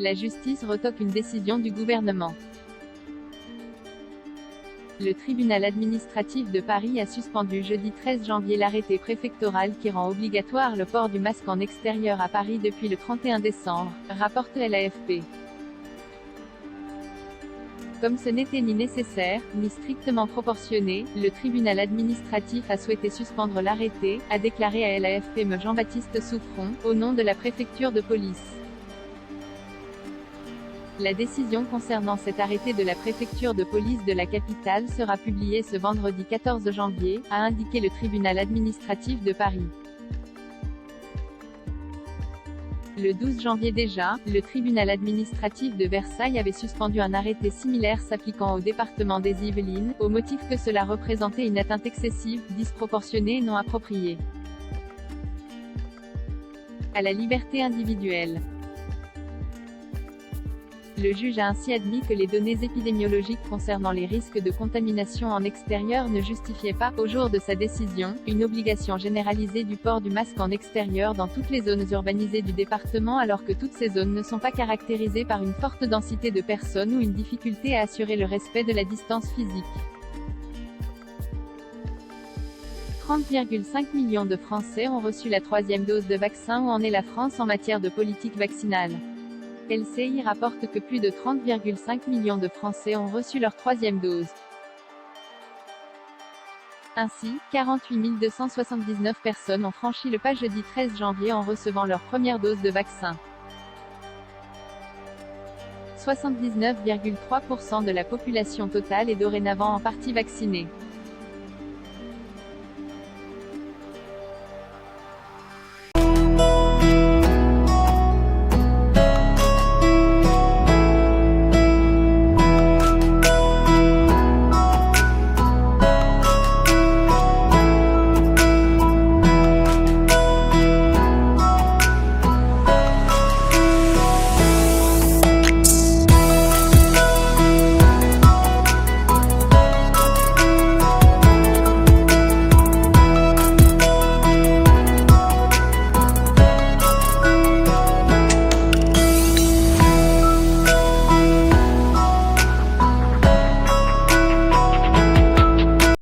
La justice retoque une décision du gouvernement. Le tribunal administratif de Paris a suspendu jeudi 13 janvier l'arrêté préfectoral qui rend obligatoire le port du masque en extérieur à Paris depuis le 31 décembre, rapporte l'AFP. Comme ce n'était ni nécessaire, ni strictement proportionné, le tribunal administratif a souhaité suspendre l'arrêté, a déclaré à l'AFP Jean-Baptiste Souffron, au nom de la préfecture de police. La décision concernant cet arrêté de la préfecture de police de la capitale sera publiée ce vendredi 14 janvier, a indiqué le tribunal administratif de Paris. Le 12 janvier déjà, le tribunal administratif de Versailles avait suspendu un arrêté similaire s'appliquant au département des Yvelines, au motif que cela représentait une atteinte excessive, disproportionnée et non appropriée à la liberté individuelle. Le juge a ainsi admis que les données épidémiologiques concernant les risques de contamination en extérieur ne justifiaient pas, au jour de sa décision, une obligation généralisée du port du masque en extérieur dans toutes les zones urbanisées du département alors que toutes ces zones ne sont pas caractérisées par une forte densité de personnes ou une difficulté à assurer le respect de la distance physique. 30,5 millions de Français ont reçu la 3e dose de vaccin. Où en est la France en matière de politique vaccinale? LCI rapporte que plus de 30,5 millions de Français ont reçu leur 3e dose. Ainsi, 48 279 personnes ont franchi le pas jeudi 13 janvier en recevant leur première dose de vaccin. 79,3% de la population totale est dorénavant en partie vaccinée.